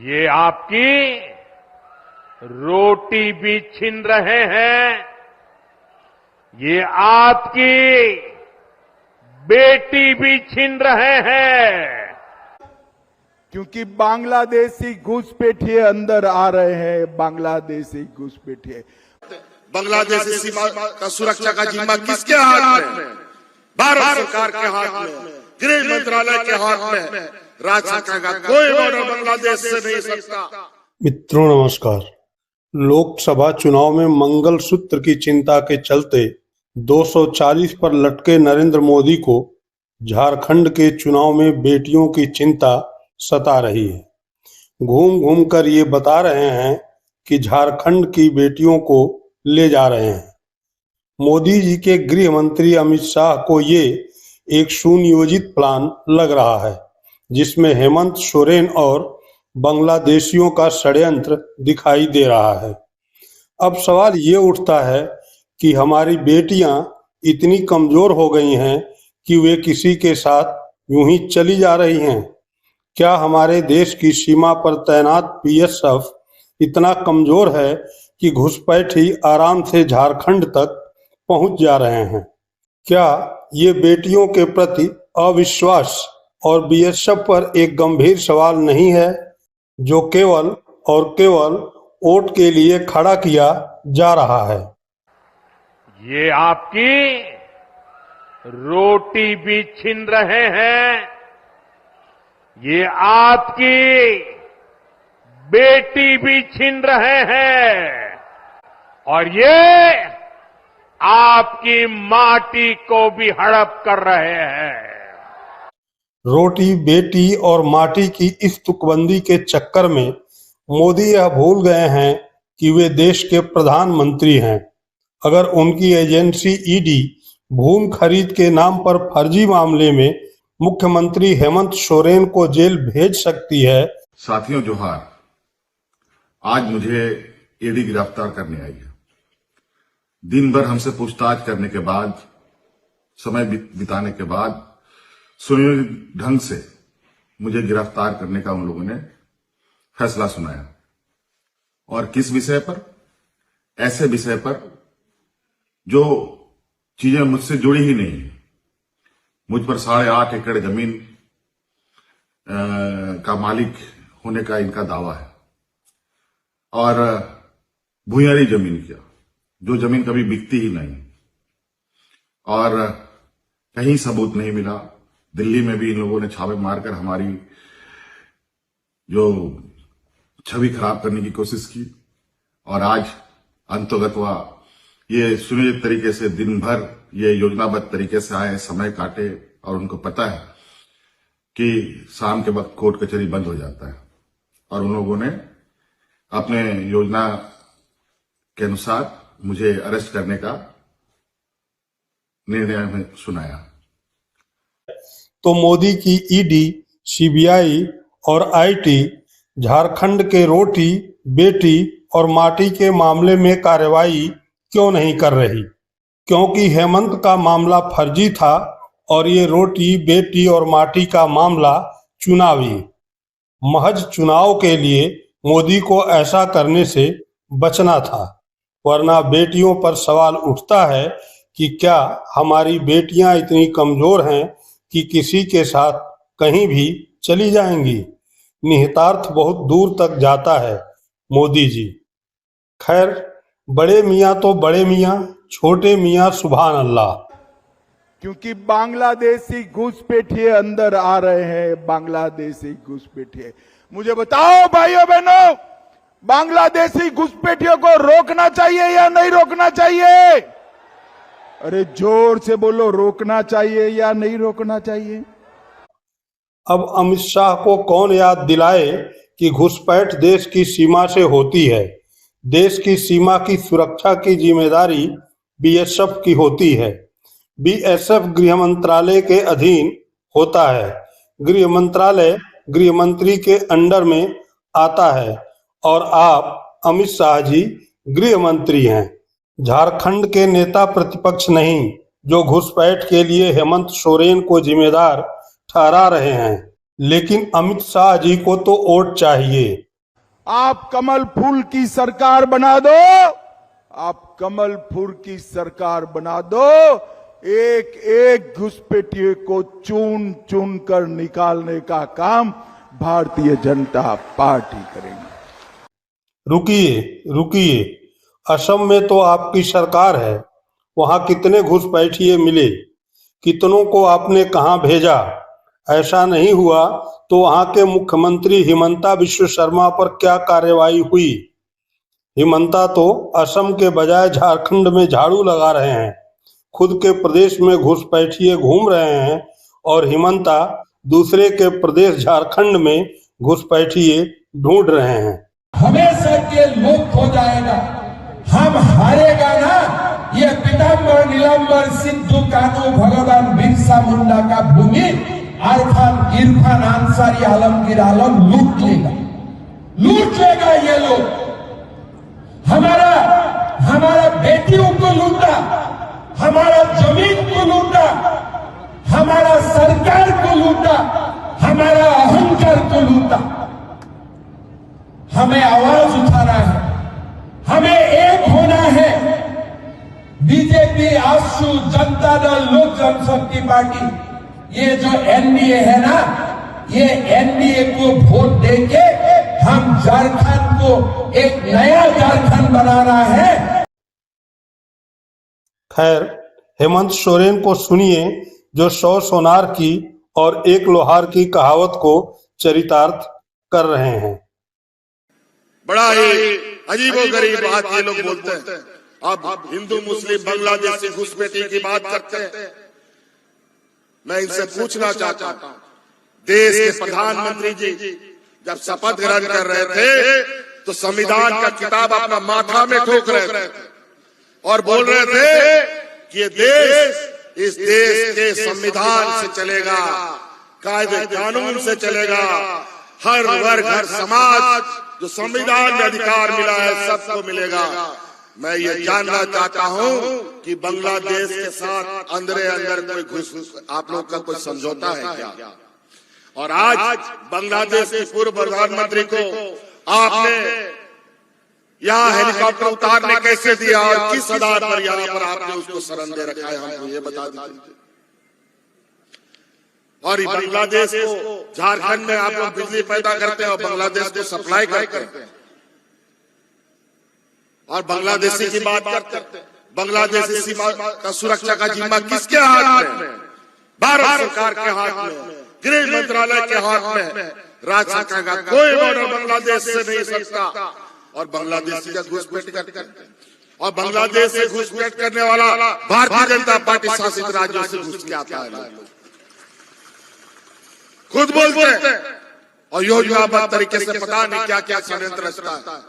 ये आपकी रोटी भी छीन रहे हैं, ये आपकी बेटी भी छीन रहे हैं। क्योंकि बांग्लादेशी घुसपैठिए अंदर आ रहे हैं, बांग्लादेशी घुसपैठिए। बांग्लादेशी सीमा का सुरक्षा का जिम्मा किसके हाथ में? भारत सरकार के हाथ में, गृह मंत्रालय के हाथ में। राज्य सरकार का कोई बॉर्डर बांग्लादेश से नहीं सकता। मित्रों नमस्कार। लोकसभा चुनाव में मंगल सूत्र की चिंता के चलते 240 पर लटके नरेंद्र मोदी को झारखंड के चुनाव में बेटियों की चिंता सता रही है। घूम घूम कर ये बता रहे हैं कि झारखंड की बेटियों को ले जा रहे हैं। मोदी जी के गृह मंत्री अमित शाह को ये एक सुनियोजित प्लान लग रहा है, जिसमें हेमंत सोरेन और बांग्लादेशियों का षड्यंत्र दिखाई दे रहा है। अब सवाल ये उठता है कि हमारी बेटियां इतनी कमजोर हो गई हैं कि वे किसी के साथ यूं ही चली जा रही हैं। क्या हमारे देश की सीमा पर तैनात बीएसएफ इतना कमजोर है कि घुसपैठी आराम से झारखंड तक पहुंच जा रहे हैं? क्या ये बेटियों के प्रति अविश्वास और बीएसएफ पर एक गंभीर सवाल नहीं है, जो केवल और केवल वोट के लिए खड़ा किया जा रहा है? ये आपकी रोटी भी छीन रहे हैं, ये आपकी बेटी भी छीन रहे हैं, और ये आपकी माटी को भी हड़प कर रहे हैं। रोटी, बेटी और माटी की इस तुकबंदी के चक्कर में मोदी यह भूल गए हैं कि वे देश के प्रधानमंत्री हैं। अगर उनकी एजेंसी ईडी भूमि खरीद के नाम पर फर्जी मामले में मुख्यमंत्री हेमंत सोरेन को जेल भेज सकती है। साथियों जोहार। आज मुझे ईडी गिरफ्तार करने आई है। दिन भर हमसे पूछताछ करने के बाद, समय बिताने के बाद सुनियोजित ढंग से मुझे गिरफ्तार करने का उन लोगों ने फैसला सुनाया। और किस विषय पर? ऐसे विषय पर जो चीजें मुझसे जुड़ी ही नहीं है। मुझ पर 8.5 एकड़ जमीन का मालिक होने का इनका दावा है, और भूयारी जमीन किया, जो जमीन कभी बिकती ही नहीं, और कहीं सबूत नहीं मिला। दिल्ली में भी इन लोगों ने छापे मारकर हमारी जो छवि खराब करने की कोशिश की, और आज अंतोगत्वा ये सुनियोजित तरीके से दिन भर ये योजनाबद्ध तरीके से आए, समय काटे, और उनको पता है कि शाम के वक्त कोर्ट कचहरी बंद हो जाता है, और उन लोगों ने अपने योजना के अनुसार मुझे अरेस्ट करने का निर्णय में सुनाया। तो मोदी की ईडी, सीबीआई और आईटी झारखंड के रोटी, बेटी और माटी के मामले में कार्रवाई क्यों नहीं कर रही? क्योंकि हेमंत का मामला फर्जी था और ये रोटी, बेटी और माटी का मामला चुनावी। महज चुनाव के लिए मोदी को ऐसा करने से बचना था, वरना बेटियों पर सवाल उठता है कि क्या हमारी बेटियां इतनी कमजोर हैं कि किसी के साथ कहीं भी चली जाएंगी? निहितार्थ बहुत दूर तक जाता है मोदी जी। खैर, बड़े मियाँ तो बड़े मियाँ, छोटे मियाँ सुभान अल्लाह। क्योंकि बांग्लादेशी घुसपैठिए अंदर आ रहे हैं, बांग्लादेशी घुसपैठिए। मुझे बताओ भाइयों बहनों, बांग्लादेशी घुसपैठियों को रोकना चाहिए या नहीं रोकना चाहिए? अरे जोर से बोलो, रोकना चाहिए या नहीं रोकना चाहिए? अब अमित शाह को कौन याद दिलाए कि घुसपैठ देश की सीमा से होती है। देश की सीमा की सुरक्षा की जिम्मेदारी बीएसएफ की होती है। बीएसएफ गृह मंत्रालय के अधीन होता है। गृह मंत्रालय गृह मंत्री के अंडर में आता है, और आप अमित शाह जी गृह मंत्री हैं। झारखंड के नेता प्रतिपक्ष नहीं, जो घुसपैठ के लिए हेमंत सोरेन को जिम्मेदार ठहरा रहे हैं। लेकिन अमित शाह जी को तो वोट चाहिए, आप कमल फूल की सरकार बना दो, आप कमल फूल की सरकार बना दो, एक एक घुसपैठिए को चुन चुन कर निकालने का काम भारतीय जनता पार्टी करेगी। रुकिए, असम में तो आपकी सरकार है, वहां कितने घुसपैठिए मिले, कितनों को आपने कहां भेजा? ऐसा नहीं हुआ तो वहां के मुख्यमंत्री हिमंता बिस्वा शर्मा पर क्या कार्रवाई हुई? हिमंता तो असम के बजाय झारखंड में झाड़ू लगा रहे हैं, खुद के प्रदेश में घुसपैठिए घूम रहे हैं और हिमंता दूसरे के प्रदेश झारखंड में घुसपैठिए ढूंढ रहे हैं। हमेशा के लुप्त हो जाएगा, हम हारेगा ना, ये पीताम्बर नीलांबर सिद्धू कानू भगवान बिरसा मुंडा का भूमि इरफान अंसारी आलमगीर आलम लूट लेगा ये लोग। हमारा बेटियों को लूटा, हमारा जमीन को लूटा, हमारा सरकार को लूटा, हमारा अहंकार को लूटा। हमें आवाज उठाना है, हमें एक होना है। बीजेपी, आजसू, जनता दल, लोक जनशक्ति पार्टी, ये जो एनडीए है ना, ये एनडीए को वोट देके हम झारखंड को एक नया झारखंड बनाना है। खैर, हेमंत सोरेन को सुनिए जो 100 सोनार की और 1 लोहार की कहावत को चरितार्थ कर रहे हैं। बड़ा ही अजीबोगरीब बात ये लोग बोलते हैं। अब हिंदू मुस्लिम बांग्लादेशी घुसपैठी की बात करते हैं। मैं इनसे पूछना चाहता हूं, देश के प्रधानमंत्री जी जब शपथ ग्रहण कर रहे थे तो संविधान का किताब अपना माथा में ठोक रहे थे और बोल रहे थे कि ये देश इस देश के संविधान से चलेगा, कायदे कानून से चलेगा, हर वर्ग हर समाज जो संविधान में अधिकार मिला है सबको मिलेगा। मैं ये जानना चाहता हूं कि बांग्लादेश के साथ अंदर कोई घुस आप लोग का कोई समझौता है क्या? और आज बांग्लादेश के पूर्व प्रधानमंत्री को आपने यहाँ हेलीकॉप्टर उतारने कैसे दिया और किस आधार पर यहाँ पर आपने उसको शरण दे रखा है, हमको ये बता दीजिए। और बांग्लादेश को, झारखंड में आप लोग बिजली पैदा करते हैं और बांग्लादेश को सप्लाई करते हैं। और बांग्लादेशी की बात करते हैं, बांग्लादेशी सीमा का सुरक्षा का जिम्मा किसके हाथ में? भारत सरकार के हाथ में, गृह मंत्रालय के हाथ में। राज्य सरकार का कोई बॉर्डर बांग्लादेश से नहीं सकता। और बांग्लादेशी का घुसपैठ करते हैं और बांग्लादेश से घुसपैठ करने वाला भारतीय जनता पार्टी शासित राज्यों से घुस के आता है, खुद बोलते हैं और योजनाबद्ध तरीके से पता नहीं क्या क्या षड्यंत्र रचता है।